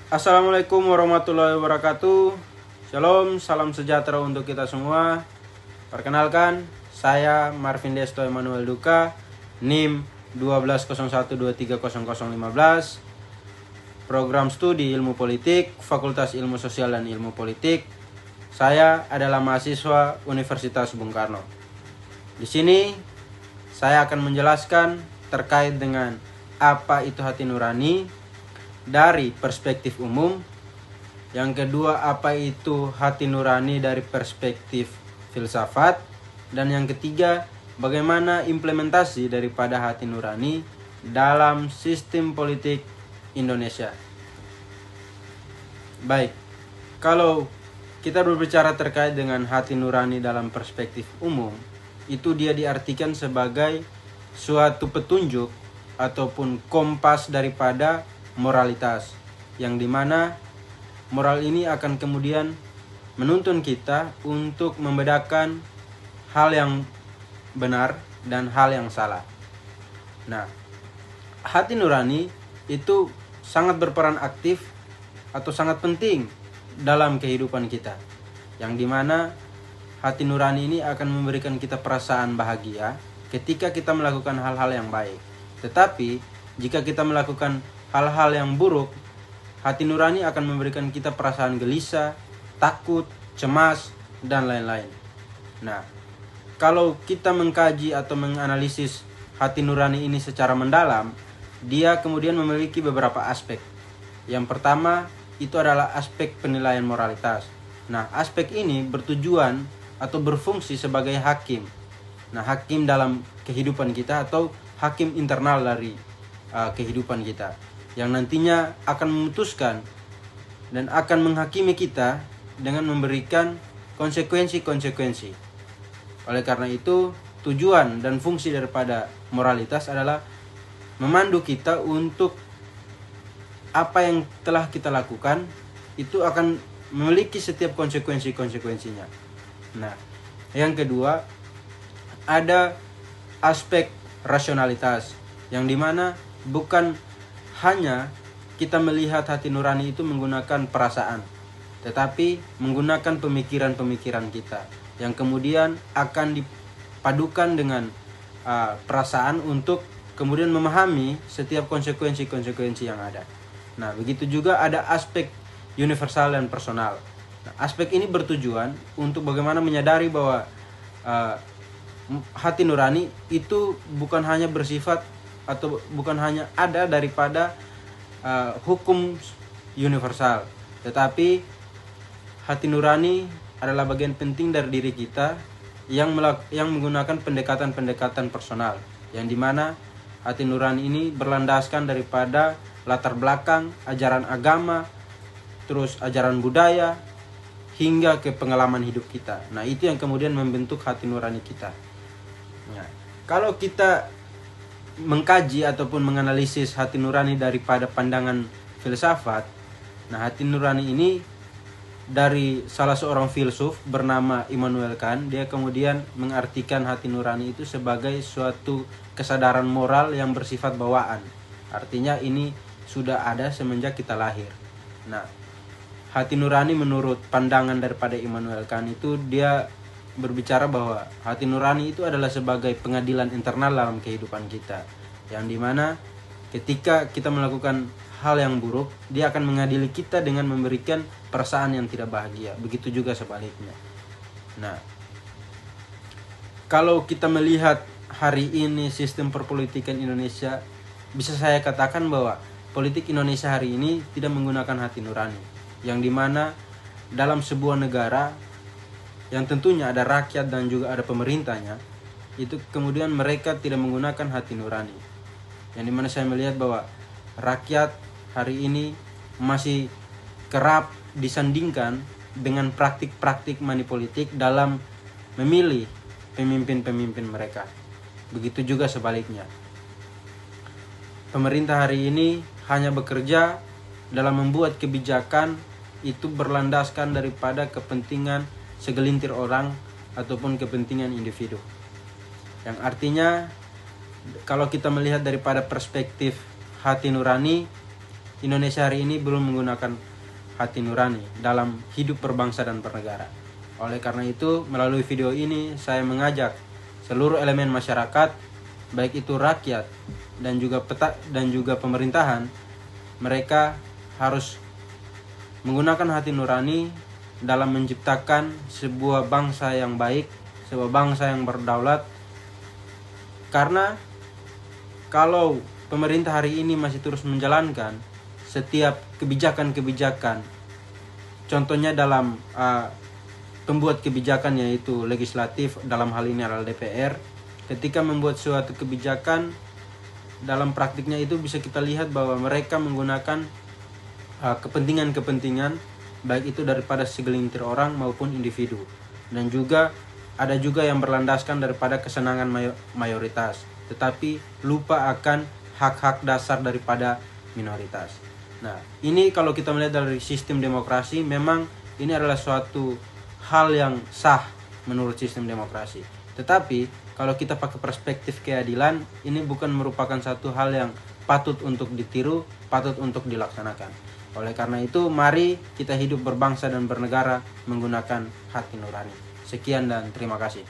Assalamualaikum warahmatullahi wabarakatuh. Shalom, salam sejahtera untuk kita semua. Perkenalkan, saya Marvin Desto Emmanuel Duka, NIM 1201230015, Program Studi Ilmu Politik, Fakultas Ilmu Sosial dan Ilmu Politik. Saya adalah mahasiswa Universitas Bung Karno. Di sini saya akan menjelaskan terkait dengan apa itu hati nurani dari perspektif umum. Yang kedua, apa itu hati nurani dari perspektif filsafat. Dan yang ketiga, bagaimana implementasi daripada hati nurani dalam sistem politik Indonesia. Baik, kalau kita berbicara terkait dengan hati nurani dalam perspektif umum, itu dia diartikan sebagai suatu petunjuk ataupun kompas daripada moralitas, yang dimana moral ini akan kemudian menuntun kita untuk membedakan hal yang benar dan hal yang salah. Nah, hati nurani itu sangat berperan aktif atau sangat penting dalam kehidupan kita, yang dimana hati nurani ini akan memberikan kita perasaan bahagia ketika kita melakukan hal-hal yang baik. Tetapi jika kita melakukan hal-hal yang buruk, hati nurani akan memberikan kita perasaan gelisah, takut, cemas, dan lain-lain. Nah, kalau kita mengkaji atau menganalisis hati nurani ini secara mendalam, dia kemudian memiliki beberapa aspek. Yang pertama, itu adalah aspek penilaian moralitas. Nah, aspek ini bertujuan atau berfungsi sebagai hakim. Nah, hakim dalam kehidupan kita atau hakim internal dari kehidupan kita, yang nantinya akan memutuskan dan akan menghakimi kita dengan memberikan konsekuensi-konsekuensi. Oleh karena itu, tujuan dan fungsi daripada moralitas adalah memandu kita untuk apa yang telah kita lakukan itu akan memiliki setiap konsekuensi-konsekuensinya. Nah, yang kedua, ada aspek rasionalitas, yang dimana bukan hanya kita melihat hati nurani itu menggunakan perasaan, tetapi menggunakan pemikiran-pemikiran kita, yang kemudian akan dipadukan dengan perasaan untuk kemudian memahami setiap konsekuensi-konsekuensi yang ada. Nah, begitu juga ada aspek universal dan personal. Nah, aspek ini bertujuan untuk bagaimana menyadari bahwa hati nurani itu bukan hanya bersifat atau bukan hanya ada daripada hukum universal, tetapi hati nurani adalah bagian penting dari diri kita yang menggunakan pendekatan-pendekatan personal, yang dimana hati nurani ini berlandaskan daripada latar belakang ajaran agama, terus ajaran budaya, hingga ke pengalaman hidup kita. Nah, itu yang kemudian membentuk hati nurani kita. Nah, kalau kita mengkaji ataupun menganalisis hati nurani daripada pandangan filsafat, nah, hati nurani ini dari salah seorang filsuf bernama Immanuel Kant. Dia kemudian mengartikan hati nurani itu sebagai suatu kesadaran moral yang bersifat bawaan. Artinya ini sudah ada semenjak kita lahir. Nah, hati nurani menurut pandangan daripada Immanuel Kant itu, dia berbicara bahwa hati nurani itu adalah sebagai pengadilan internal dalam kehidupan kita, yang dimana ketika kita melakukan hal yang buruk, dia akan mengadili kita dengan memberikan perasaan yang tidak bahagia. Begitu juga sebaliknya. Nah, kalau kita melihat hari ini sistem perpolitikan Indonesia, bisa saya katakan bahwa politik Indonesia hari ini tidak menggunakan hati nurani, yang dimana dalam sebuah negara yang tentunya ada rakyat dan juga ada pemerintahnya, itu kemudian mereka tidak menggunakan hati nurani, yang dimana saya melihat bahwa rakyat hari ini masih kerap disandingkan dengan praktik-praktik manipolitik dalam memilih pemimpin-pemimpin mereka. Begitu juga sebaliknya, pemerintah hari ini hanya bekerja dalam membuat kebijakan itu berlandaskan daripada kepentingan segelintir orang ataupun kepentingan individu, yang artinya kalau kita melihat daripada perspektif hati nurani, Indonesia hari ini belum menggunakan hati nurani dalam hidup berbangsa dan bernegara. Oleh karena itu, melalui video ini saya mengajak seluruh elemen masyarakat, baik itu rakyat dan juga pemerintahan, mereka harus menggunakan hati nurani dalam menciptakan sebuah bangsa yang baik, sebuah bangsa yang berdaulat. Karena kalau pemerintah hari ini masih terus menjalankan setiap kebijakan-kebijakan, contohnya dalam pembuat kebijakan yaitu legislatif, dalam hal ini adalah DPR, ketika membuat suatu kebijakan, dalam praktiknya itu bisa kita lihat bahwa mereka menggunakan kepentingan-kepentingan, baik itu daripada segelintir orang maupun individu, dan juga ada juga yang berlandaskan daripada kesenangan mayoritas, tetapi lupa akan hak-hak dasar daripada minoritas. Nah, ini kalau kita melihat dari sistem demokrasi, memang ini adalah suatu hal yang sah menurut sistem demokrasi. Tetapi kalau kita pakai perspektif keadilan, ini bukan merupakan satu hal yang patut untuk ditiru, patut untuk dilaksanakan. Oleh karena itu, mari kita hidup berbangsa dan bernegara menggunakan hati nurani. Sekian dan terima kasih.